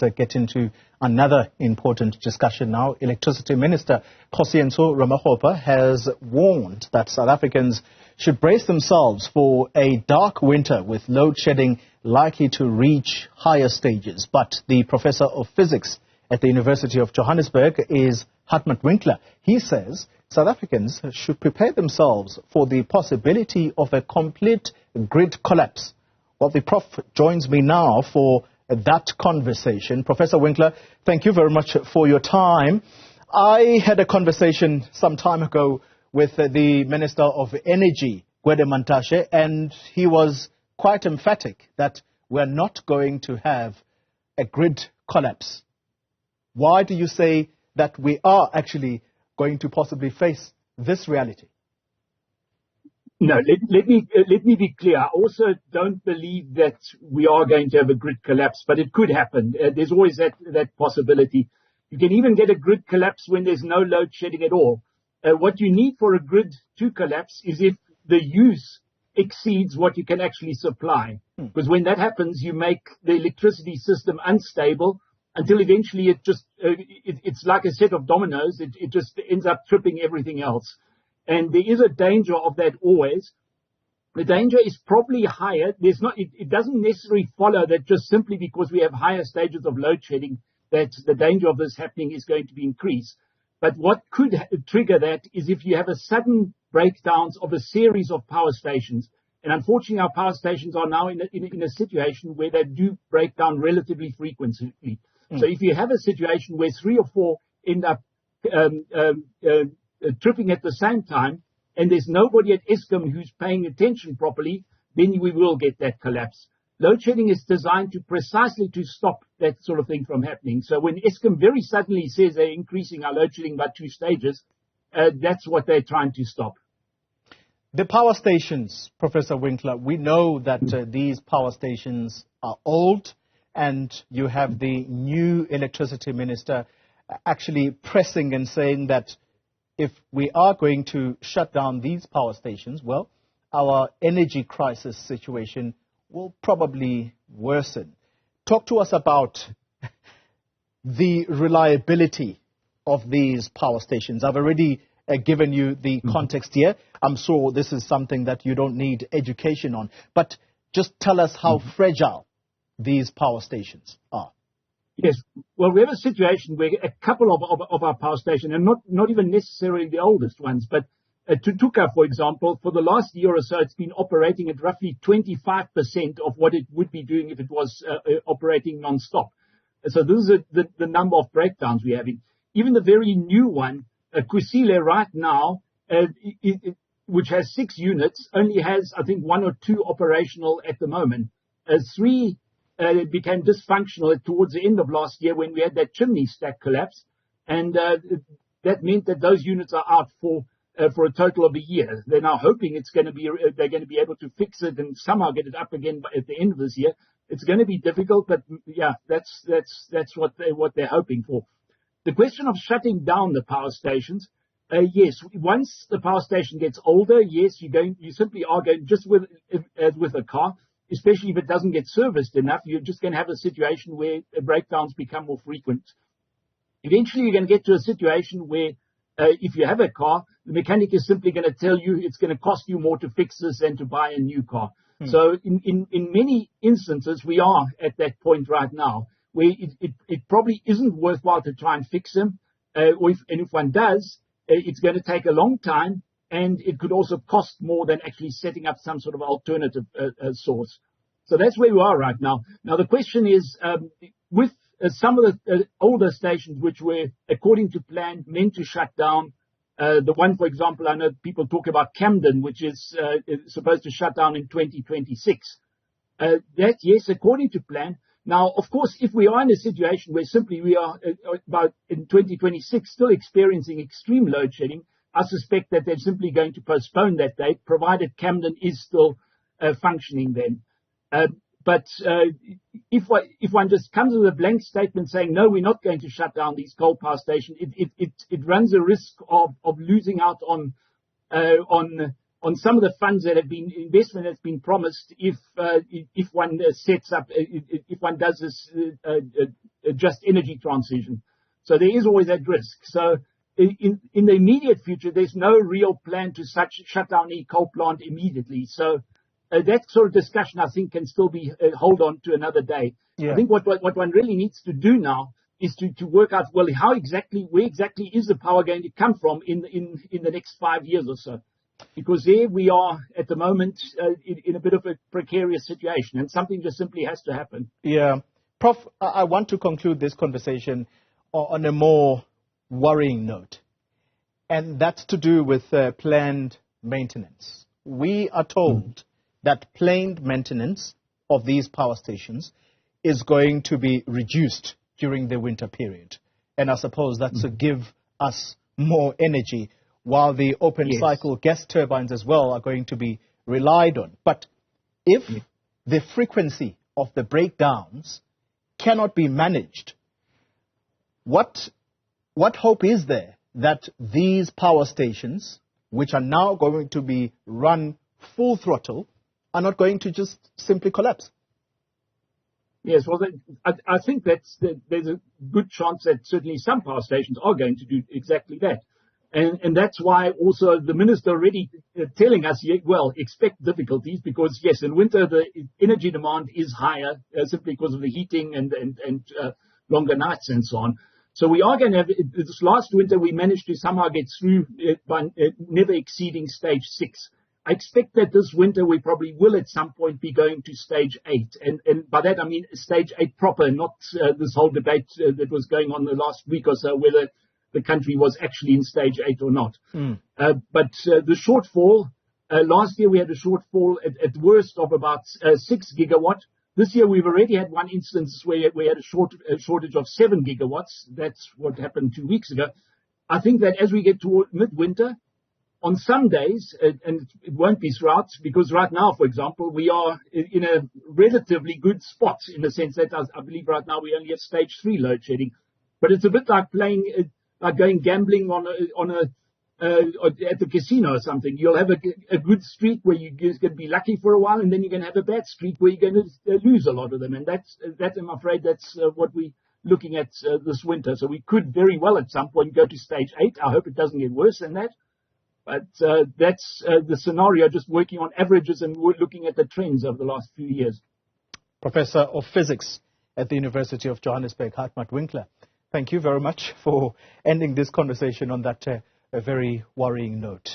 let's get into another important discussion now. Electricity Minister Kgosientso Ramokgopa has warned that South Africans should brace themselves for a dark winter with load shedding likely to reach higher stages. But the professor of physics at the University of Johannesburg is Hartmut Winkler. He says South Africans should prepare themselves for the possibility of a complete grid collapse. Well, the Prof joins me now for that conversation. Professor Winkler, thank you very much for your time. I had a conversation some time ago with the Minister of Energy, Kgosientso, and he was quite emphatic that we're not going to have a grid collapse. Why do you say that we are actually going to possibly face this reality? No, let me be clear. I also don't believe that we are going to have a grid collapse, but it could happen. There's always that possibility. You can even get a grid collapse when there's no load shedding at all. What you need for a grid to collapse is if the use exceeds what you can actually supply. Because when that happens, you make the electricity system unstable until eventually it's like a set of dominoes. It just ends up tripping everything else. And there is a danger of that always. The danger is probably higher. It doesn't necessarily follow that just simply because we have higher stages of load shedding that the danger of this happening is going to be increased. But what could trigger that is if you have a sudden breakdowns of a series of power stations. And unfortunately, our power stations are now in a situation where they do break down relatively frequently. So if you have a situation where 3 or 4 end up tripping at the same time, and there's nobody at Eskom who's paying attention properly, then we will get that collapse. Load shedding is designed precisely to stop that sort of thing from happening. So when Eskom very suddenly says they're increasing our load shedding by 2 stages, that's what they're trying to stop. The power stations, Professor Winkler, we know that these power stations are old, and you have the new electricity minister actually pressing and saying that if we are going to shut down these power stations, well, our energy crisis situation will probably worsen. Talk to us about the reliability of these power stations. I've already given you the context here. I'm sure this is something that you don't need education on. But just tell us how fragile these power stations are. Yes. Well, we have a situation where a couple of our power stations, and not even necessarily the oldest ones, but Tutuka, for example, for the last year or so, it's been operating at roughly 25% of what it would be doing if it was operating non-stop. So this is the number of breakdowns we're having. Even the very new one, Kgosientso right now, which has 6 units, only has, I think, 1 or 2 operational at the moment. 3 became dysfunctional towards the end of last year when we had that chimney stack collapse, and that meant that those units are out for a total of a year. They're now hoping they're going to be able to fix it and somehow get it up again at the end of this year. It's going to be difficult, but yeah, that's what they're hoping for. The question of shutting down the power stations, yes, once the power station gets older, yes, you simply are going just with a car. Especially if it doesn't get serviced enough, you're just going to have a situation where breakdowns become more frequent. Eventually, you're going to get to a situation where if you have a car, the mechanic is simply going to tell you it's going to cost you more to fix this than to buy a new car. So in many instances, we are at that point right now where it probably isn't worthwhile to try and fix them. And if one does, it's going to take a long time. And it could also cost more than actually setting up some sort of alternative source. So that's where we are right now. Now, the question is, with some of the older stations, which were, according to plan, meant to shut down, the one, for example, I know people talk about Camden, which is supposed to shut down in 2026. That, yes, according to plan. Now, of course, if we are in a situation where simply we are about in 2026 still experiencing extreme load shedding, I suspect that they're simply going to postpone that date, provided Camden is still functioning then. But if one just comes with a blank statement saying, no, we're not going to shut down these coal power stations, it runs a risk of losing out on on some of the funds that have been investment that's been promised if one sets up, if one does this just energy transition. So there is always that risk. So in the immediate future, there's no real plan to shut down a coal plant immediately. So that sort of discussion, I think, can still be hold on to another day. Yeah. I think what one really needs to do now is to work out, well, where exactly is the power going to come from in the next 5 years or so? Because there we are at the moment in a bit of a precarious situation, and something just simply has to happen. Yeah. Prof, I want to conclude this conversation on a more worrying note, and that's to do with planned maintenance. We are told that planned maintenance of these power stations is going to be reduced during the winter period, and I suppose that's to give us more energy, while the open cycle gas turbines as well are going to be relied on. But if the frequency of the breakdowns cannot be managed, what hope is there that these power stations, which are now going to be run full throttle, are not going to just simply collapse? Yes, well, I think there's a good chance that certainly some power stations are going to do exactly that. And that's why also the minister already telling us, well, expect difficulties because, yes, in winter the energy demand is higher simply because of the heating and longer nights and so on. So we are going to have, this last winter we managed to somehow get through by never exceeding stage 6. I expect that this winter we probably will at some point be going to stage 8. And by that I mean stage 8 proper, not this whole debate that was going on the last week or so whether the country was actually in stage 8 or not. But the shortfall, last year we had a shortfall at worst of about 6 gigawatt. This year we've already had one instance where we had a shortage of 7 gigawatts. That's what happened 2 weeks ago. I think that as we get toward midwinter, on some days, and it won't be throughout, because right now, for example, we are in a relatively good spot in the sense that I believe right now we only have stage 3 load shedding. But it's a bit like playing, like going gambling at the casino or something. You'll have a good streak where you're going to be lucky for a while, and then you're going to have a bad streak where you're going to lose a lot of them. And that I'm afraid that's what we're looking at this winter. So we could very well at some point go to stage 8. I hope it doesn't get worse than that. But that's the scenario, just working on averages and looking at the trends over the last few years. Professor of Physics at the University of Johannesburg, Hartmut Winkler, thank you very much for ending this conversation on that a very worrying note.